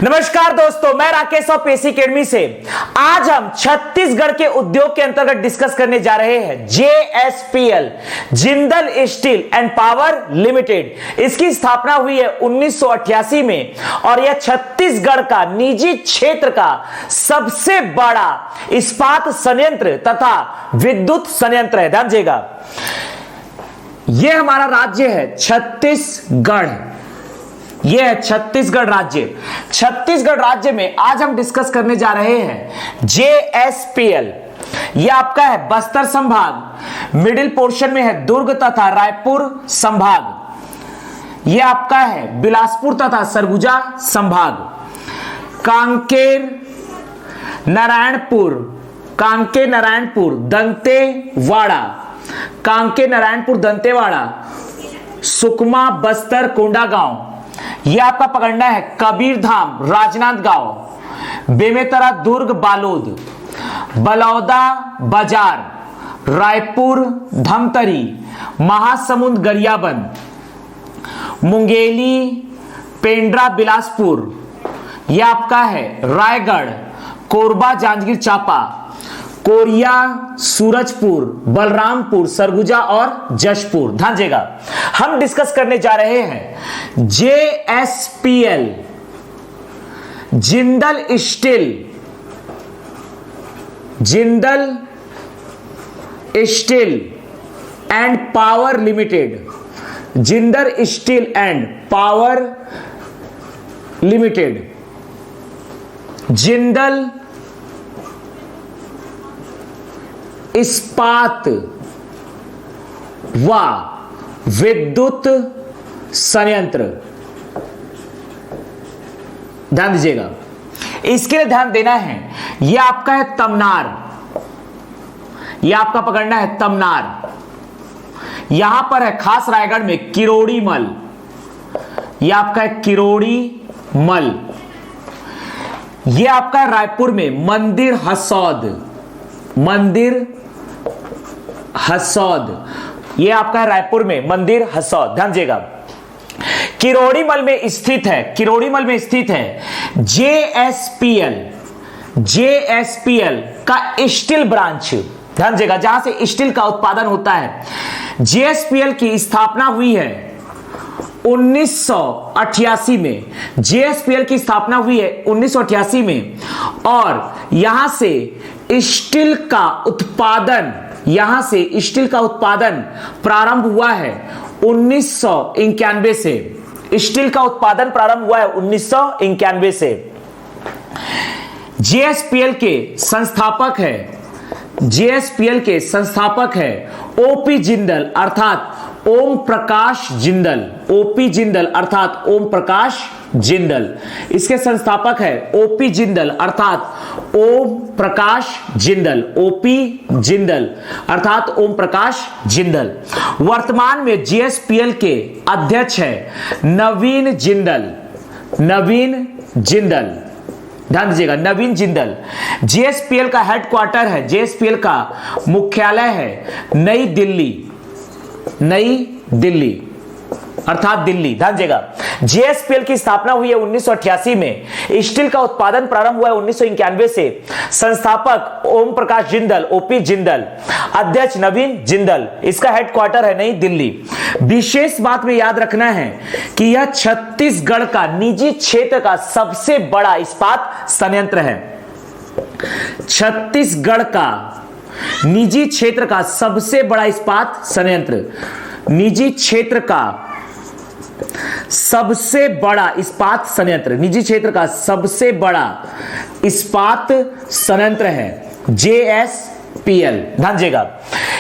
नमस्कार दोस्तों, मैं राकेश और पेशी अकेडमी से आज हम छत्तीसगढ़ के उद्योग के अंतर्गत डिस्कस करने जा रहे हैं JSPL, Jindal steel and power limited. इसकी स्थापना हुई है 1988 में और यह छत्तीसगढ़ का निजी क्षेत्र का सबसे बड़ा इस्पात संयंत्र तथा विद्युत संयंत्र है। ध्यान दीजिएगा, यह हमारा राज्य है छत्तीसगढ़। यह है छत्तीसगढ़ राज्य। छत्तीसगढ़ राज्य में आज हम डिस्कस करने जा रहे हैं जेएसपीएल। यह आपका है बस्तर संभाग, मिडिल पोर्शन में है दुर्ग तथा रायपुर संभाग। यह आपका है बिलासपुर तथा सरगुजा संभाग। कांकेर नारायणपुर दंतेवाड़ा, सुकमा, बस्तर, कोंडागांव। यह आपका पकड़ना है कबीरधाम, राजनांदगांव, बेमेतरा, दुर्ग, बालोद, बलौदा बाजार, रायपुर, धमतरी, महासमुंद, गरियाबंद, मुंगेली, पेंड्रा, बिलासपुर। यह आपका है रायगढ़, कोरबा, जांजगीर चांपा, कोरिया, सूरजपुर, बलरामपुर, सरगुजा और जशपुर। ध्यान दीजिएगा, हम डिस्कस करने जा रहे हैं JSPL, Jindal steel and power limited. Jindal steel and power limited, Jindal इस्पात व विद्युत संयंत्र। ध्यान दीजिएगा, इसके लिए ध्यान देना है। यह आपका है तमनार, यह आपका पकड़ना है तमनार। यहां पर है खास रायगढ़ में किरोड़ी मल। यह आपका है किरोड़ी मल। यह आपका है रायपुर में मंदिर हसौद। यह आपका है रायपुर में मंदिर हसौद। ध्यान दीजिएगा, किरोड़ी मल में स्थित है जेएसपीएल का स्टील ब्रांच। ध्यान दीजिएगा, जहां से स्टील का उत्पादन होता है। जेएसपीएल की स्थापना हुई है 1988 में। जेएसपीएल की स्थापना हुई है 1988 में और यहां से स्टील का उत्पादन प्रारंभ हुआ है 1991 से। स्टील का उत्पादन प्रारंभ हुआ है 1991 से। जेएसपीएल के संस्थापक है ओपी जिंदल अर्थात ओम प्रकाश जिंदल। इसके संस्थापक है ओपी जिंदल अर्थात ओम प्रकाश जिंदल। वर्तमान में जेएसपीएल के अध्यक्ष है नवीन जिंदल। ध्यान दीजिएगा, नवीन जिंदल। जेएसपीएल का हेडक्वार्टर है, जेएसपीएल का मुख्यालय है नई दिल्ली अर्थात दिल्ली। ध्यान दीजिएगा, जेएसपीएल की स्थापना हुई है 1988 में। स्टील का उत्पादन प्रारंभ हुआ है 1991 से। संस्थापक ओम प्रकाश जिंदल, ओपी जिंदल। अध्यक्ष नवीन जिंदल। इसका हेडक्वार्टर है नई दिल्ली। विशेष बात में याद रखना है कि यह छत्तीसगढ़ का निजी क्षेत्र का सबसे बड़ा इस्पात संयंत्र है। छत्तीसगढ़ का निजी क्षेत्र का सबसे बड़ा इस्पात संयंत्र, निजी क्षेत्र का सबसे बड़ा इस्पात संयंत्र है जेएसपीएल। ध्यान दीजिएगा,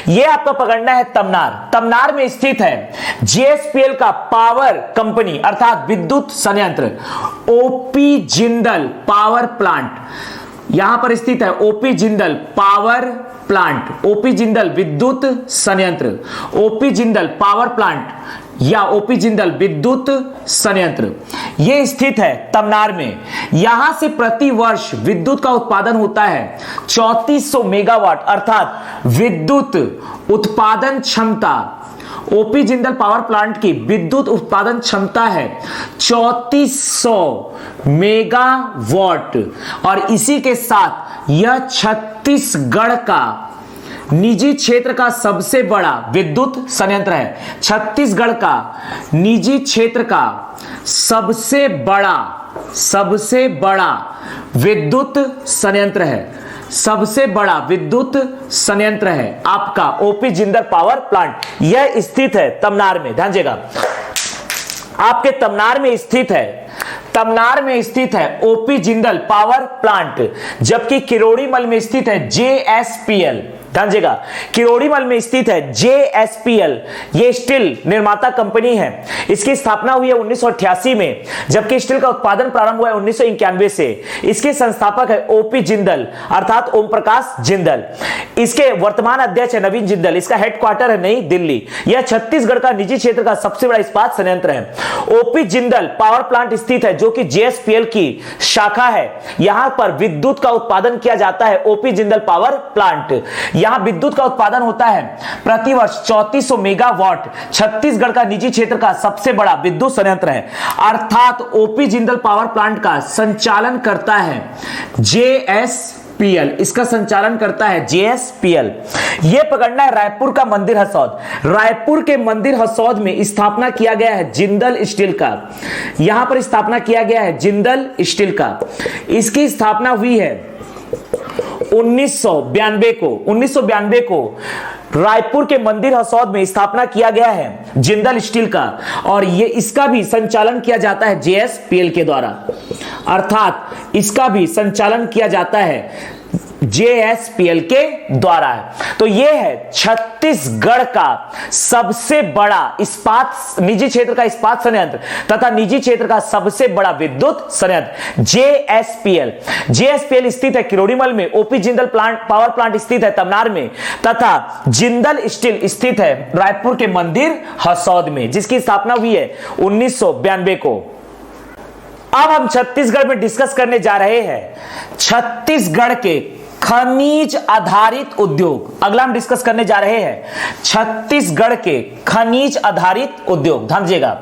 यह आपका पकड़ना है तमनार में स्थित है जेएसपीएल का पावर कंपनी अर्थात विद्युत संयंत्र ओपी जिंदल पावर प्लांट। यहां पर स्थित है OP Jindal power plant, OP Jindal विद्युत संयंत्र, ओपी जिंदल पावर प्लांट या ओपी जिंदल विद्युत संयंत्र। यह स्थित है तमनार में। यहां से प्रति वर्ष विद्युत का उत्पादन होता है 3400 मेगावाट अर्थात विद्युत उत्पादन क्षमता ओपी जिंदल पावर प्लांट की विद्युत उत्पादन क्षमता है 3400 मेगावाट और इसी के साथ यह छत्तीसगढ़ का निजी क्षेत्र का सबसे बड़ा विद्युत संयंत्र है। छत्तीसगढ़ का निजी क्षेत्र का सबसे बड़ा विद्युत संयंत्र है। सबसे बड़ा विद्युत संयंत्र है आपका ओपी जिंदल पावर प्लांट। यह स्थित है तमनार में। ध्यान दीजिएगा, आपके तमनार में स्थित है ओपी जिंदल पावर प्लांट, जबकि किरोड़ीमल में स्थित है जेएसपीएल। ध्यान दीजिएगा, किरोड़ीमल में स्थित है जेएसपीएल। ये स्टील निर्माता कंपनी है। इसकी स्थापना हुई है 1988 में, जबकि स्टील का उत्पादन प्रारंभ हुआ है 1991 से। इसके संस्थापक है ओपी जिंदल अर्थात ओम प्रकाश जिंदल। इसके वर्तमान अध्यक्ष है नवीन जिंदल। इसका हेडक्वार्टर है नई दिल्ली। यह छत्तीसगढ़ का निजी क्षेत्र का सबसे बड़ा इस्पात संयंत्र है। ओपी जिंदल पावर प्लांट स्थित है जो कि जेएसपीएल की शाखा है। यहां पर विद्युत का उत्पादन किया जाता है ओपी जिंदल पावर प्लांट। यहां विद्युत का उत्पादन होता है प्रतिवर्ष 3400 मेगावाट। छत्तीसगढ़ का निजी क्षेत्र का सबसे बड़ा विद्युत संयंत्र है अर्थात ओपी जिंदल पावर प्लांट का संचालन करता है जेएसपीएल। इसका संचालन करता है जेएसपीएल। यह पकड़ना है रायपुर का मंदिर हसौद। रायपुर के मंदिर हसौद में स्थापना किया गया है जिंदल स्टील का। यहां पर स्थापना किया गया है जिंदल स्टील का। इसकी स्थापना हुई है 1992 को रायपुर के मंदिर हसौद में स्थापना किया गया है जिंदल स्टील का और ये इसका भी संचालन किया जाता है जेएसपीएल के द्वारा अर्थात इसका भी संचालन किया जाता है जेएसपीएल के द्वारा है। तो यह है छत्तीसगढ़ का सबसे बड़ा इस्पात निजी क्षेत्र का इस्पात संयंत्र तथा निजी क्षेत्र का सबसे बड़ा विद्युत संयंत्र जेएसपीएल। जेएसपीएल स्थित है किरोड़ीमल में। ओपी जिंदल पावर प्लांट स्थित है तमनार में तथा जिंदल स्टील स्थित है रायपुर के मंदिर हसौद में, जिसकी स्थापना हुई है 1992 को। अब हम छत्तीसगढ़ में डिस्कस करने जा रहे हैं छत्तीसगढ़ के खनिज आधारित उद्योग। अगला हम डिस्कस करने जा रहे हैं छत्तीसगढ़ के खनिज आधारित उद्योग। ध्यान दीजिएगा,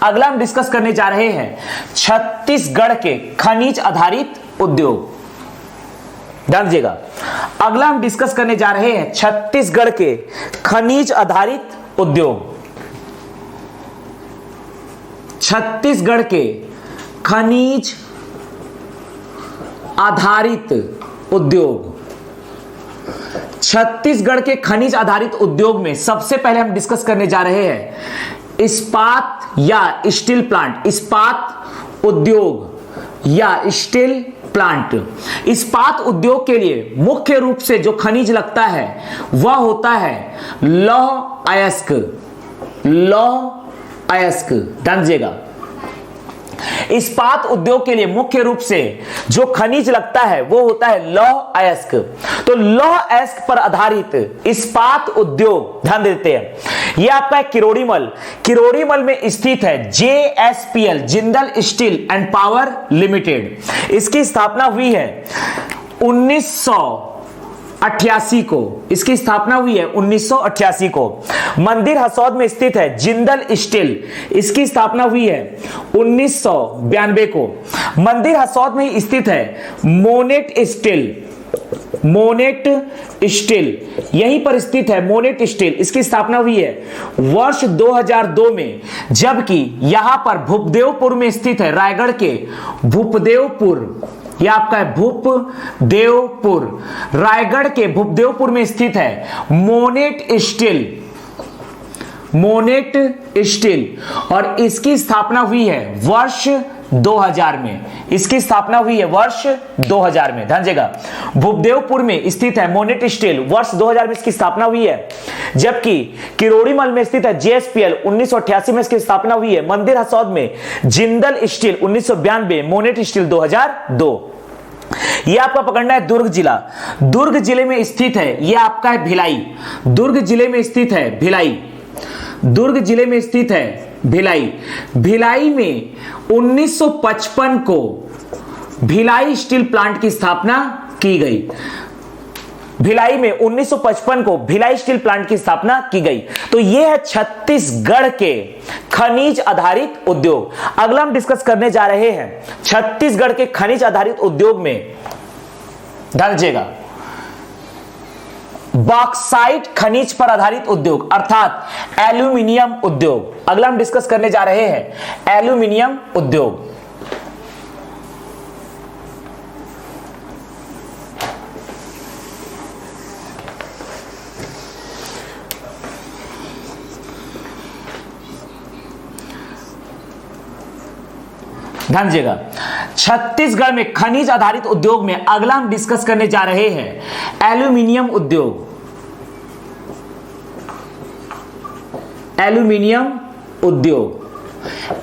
अगला हम डिस्कस करने जा रहे हैं छत्तीसगढ़ के खनिज आधारित उद्योग। ध्यान दीजिएगा, अगला हम डिस्कस करने जा रहे हैं छत्तीसगढ़ के खनिज आधारित उद्योग। छत्तीसगढ़ के खनिज आधारित उद्योग। छत्तीसगढ़ के खनिज आधारित उद्योग में सबसे पहले हम डिस्कस करने जा रहे हैं इस्पात या स्टील प्लांट। इस्पात उद्योग या स्टील प्लांट। इस्पात उद्योग के लिए मुख्य रूप से जो खनिज लगता है वह होता है लौह अयस्क। ध्यान दीजिएगा, इस्पात उद्योग के लिए मुख्य रूप से जो खनिज लगता है वो होता है लौह अयस्क। तो लौह अयस्क पर आधारित इस्पात उद्योग ध्यान देते हैं। यह आपका किरोड़ीमल में स्थित है JSPL Jindal steel and power limited. इसकी स्थापना हुई है 1988 को। इसकी स्थापना हुई है 1988 को। मंदिर हसौद में स्थित है जिंदल स्टील। इसकी स्थापना हुई है 1992 को। मंदिर हसौद में स्थित है मोनेट स्टील यहीं पर स्थित है मोनेट स्टील। इसकी स्थापना हुई है वर्ष 2002 में, जबकि यहां पर भूपदेवपुर में स्थित है रायगढ़ के भूपदेवपुर। यह आपका है भूपदेवपुर। रायगढ़ के भूपदेवपुर में स्थित है मोनेट स्टील और इसकी स्थापना हुई है वर्ष 2000 में। इसकी स्थापना हुई है वर्ष 2000 में। ध्यान दीजिएगा, भूपदेवपुर में स्थित है मोनेट स्टील, वर्ष 2000 में इसकी स्थापना हुई है। जबकि किरोड़ीमल में स्थित है जेएसपीएल, 1988 में इसकी स्थापना हुई है। मंदिर हसौद में जिंदल स्टील 1992, मोनेट स्टील 2002। यह आपका पकड़ना है दुर्ग जिला। दुर्ग जिले में स्थित है, यह आपका है भिलाई। दुर्ग जिले में स्थित है भिलाई। दुर्ग जिले में स्थित है भिलाई। भिलाई में 1955 को भिलाई स्टील प्लांट की स्थापना की गई। भिलाई में 1955 को भिलाई स्टील प्लांट की स्थापना की गई। तो यह है छत्तीसगढ़ के खनिज आधारित उद्योग। अगला हम डिस्कस करने जा रहे हैं छत्तीसगढ़ के खनिज आधारित उद्योग में, ध्यान दीजिएगा, बॉक्साइट खनिज पर आधारित उद्योग अर्थात एल्यूमिनियम उद्योग। अगला हम डिस्कस करने जा रहे हैं एल्यूमिनियम उद्योग। ध्यान दीजिएगा, छत्तीसगढ़ में खनिज आधारित उद्योग में अगला हम डिस्कस करने जा रहे हैं एल्यूमिनियम उद्योग। एल्यूमिनियम उद्योग,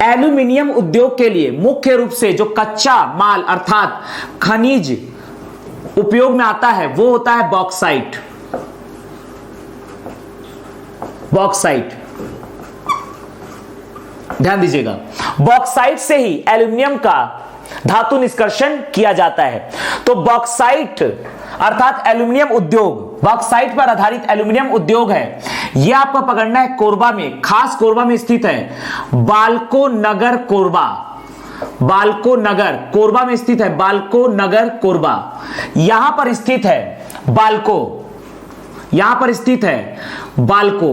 एल्यूमिनियम उद्योग के लिए मुख्य रूप से जो कच्चा माल अर्थात खनिज उपयोग में आता है वो होता है बॉक्साइट। बॉक्साइट, ध्यान दीजिएगा, बॉक्साइट से ही एल्यूमिनियम का धातु निष्कर्षण किया जाता है। तो बॉक्साइट अर्थात एल्यूमिनियम उद्योग, बॉक्साइट पर आधारित एल्यूमिनियम उद्योग है, यह आपको पकड़ना है कोरबा में, खास कोरबा में स्थित है बालको नगर कोरबा। बालको नगर कोरबा में स्थित है, बालको नगर कोरबा, यहां पर स्थित है बालको, यहां पर स्थित है बालको।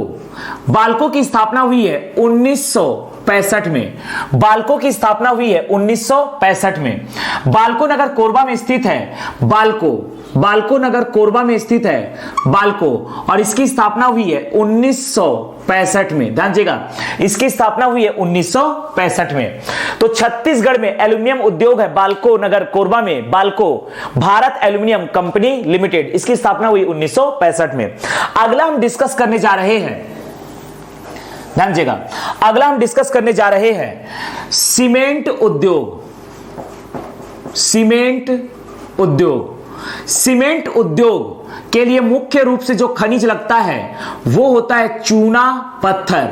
बालको की स्थापना हुई है 1965 में। बालको की स्थापना हुई है 1965 में। बालको नगर कोरबा में स्थित है बालको, बालको नगर कोरबा में स्थित है बालको, और इसकी स्थापना हुई है 1965 में। ध्यान दीजिएगा, इसकी स्थापना हुई है 1965 में। तो छत्तीसगढ़ में एल्यूमिनियम उद्योग है बालको नगर कोरबा में, बालको भारत एल्यूमिनियम कंपनी लिमिटेड, इसकी स्थापना हुई 1965 में। अगला हम डिस्कस करने जा रहे हैं, ध्यान दीजिएगा, अगला हम डिस्कस करने जा रहे हैं सीमेंट उद्योग। सीमेंट उद्योग, सीमेंट उद्योग के लिए मुख्य रूप से जो खनिज लगता है वो होता है चूना पत्थर।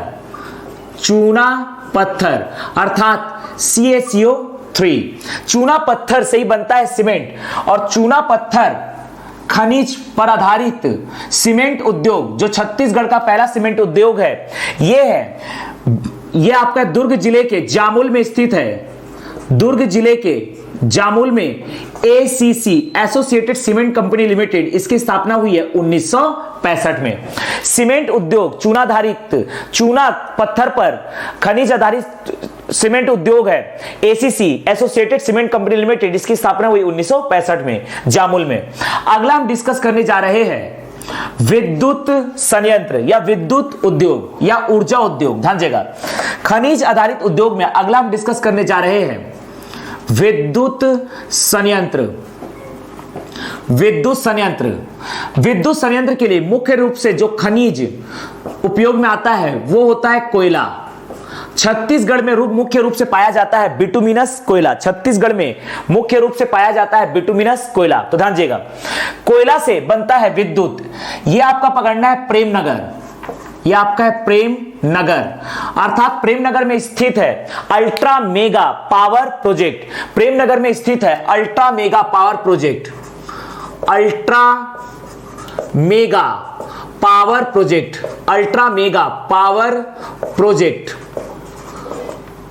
चूना पत्थर अर्थात CaCO3। चूना पत्थर से ही बनता है सीमेंट, और चूना पत्थर खनिज पर आधारित सीमेंट उद्योग जो छत्तीसगढ़ का पहला सीमेंट उद्योग है ये आपका दुर्ग जिले के जामुल में स्थित है। दुर्ग जिले के जामुल में ACC associated cement company limited, इसकी स्थापना हुई है 1965 में। सीमेंट उद्योग चूनाधारित, चूना पत्थर पर खनिज आधारित सीमेंट उद्योग है ACC associated cement company limited, इसकी स्थापना हुई 1965 में जामुल में। अगला हम डिस्कस करने जा रहे हैं विद्युत संयंत्र या विद्युत उद्योग या ऊर्जा उद्योग। ध्यान दीजिएगा, खनिज आधारित उद्योग में अगला हम डिस्कस करने जा रहे हैं विद्युत संयंत्र। विद्युत संयंत्र, विद्युत संयंत्र के लिए मुख्य रूप से जो खनिज उपयोग में आता है वो होता है कोयला। छत्तीसगढ़ में मुख्य रूप से पाया जाता है बिटुमिनस कोयला। छत्तीसगढ़ में मुख्य रूप से पाया जाता है बिटुमिनस कोयला। तो ध्यान दीजिएगा, कोयला से बनता है विद्युत। यह आपका पकड़ना है प्रेमनगर, यह आपका है प्रेम नगर, अर्थात प्रेमनगर में स्थित है ultra mega power project. Premnagar में स्थित है ultra mega power project, ultra mega power project, ultra mega power project.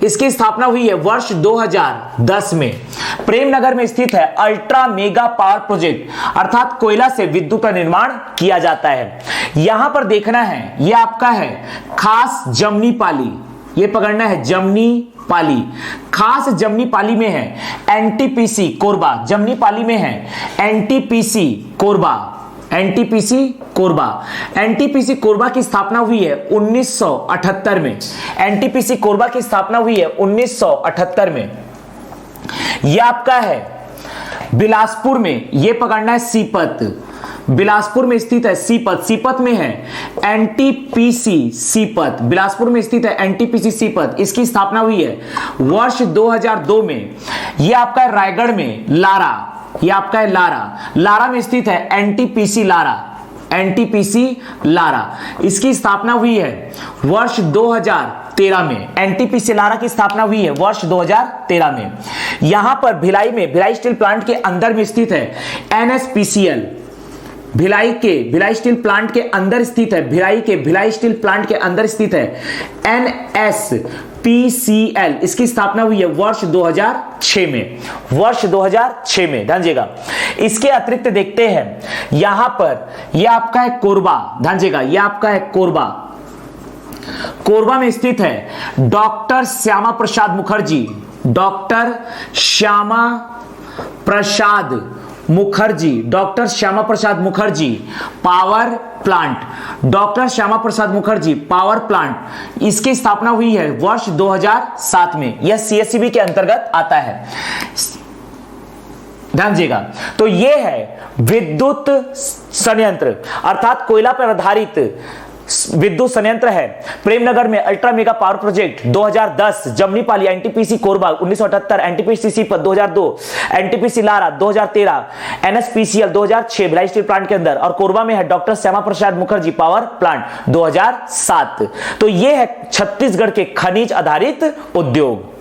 इसकी स्थापना हुई है वर्ष 2010 में। प्रेमनगर में स्थित है अल्ट्रा मेगा पावर प्रोजेक्ट, अर्थात कोयला से विद्युत का निर्माण किया जाता है। यहां पर देखना है, यह आपका है खास जमनी पाली, यह पकड़ना है जमनी पाली। खास जमनी पाली में है NTPC कोरबा, जमनी पाली में है NTPC Korba, NTPC Korba. NTPC Korba की स्थापना हुई है 1978 में। NTPC कोरबा की स्थापना हुई है 1978 में। यह आपका है बिलासपुर में, यह पकड़ना है सीपत, बिलासपुर में स्थित है सीपत। सीपत में है NTPC सीपत, बिलासपुर में स्थित है NTPC सीपत। इसकी स्थापना हुई है वर्ष 2002 में। यह आपका है रायगढ़ में लारा, यह आपका है लारा, लारा में स्थित है NTPC लारा, NTPC लारा। इसकी स्थापना हुई है वर्ष 2013 में। NTPC लारा की स्थापना हुई है वर्ष 2013 में। यहां पर भिलाई में, भिलाई स्टील प्लांट के अंदर में स्थित है NSPCL, भिलाई स्टील प्लांट के अंदर स्थित है, भिलाई स्टील प्लांट के अंदर स्थित है NSPCL, इसकी स्थापना हुई है वर्ष 2006 में, ध्यान दीजिएगा। इसके अतिरिक्त देखते हैं यहां पर, यह आपका है कोरबा, ध्यान दीजिएगा, यह आपका है कोरबा, कोरबा में स्थित है doctor Shyama Prasad Mukherjee, doctor Shyama Prasad Mukherjee power plant, doctor Shyama Prasad Mukherjee power plant, इसकी स्थापना हुई है वर्ष 2007 में, यह CSCB के अंतर्गत आता है, ध्यान दीजिएगा। तो यह है विद्युत संयंत्र, अर्थात कोयला पर आधारित विद्युत संयंत्र है। प्रेमनगर में ultra mega power project 2010, Jamnipali NTPC Korba 1978, NTPC Sipat 2002, NTPC Lara 2013, NSPCL 2006 Bhilai steel plant के अंदर, और कोरबा में है doctor Shyama Prasad Mukherjee power plant 2007। तो ये है छत्तीसगढ़ के खनिज आधारित उद्योग।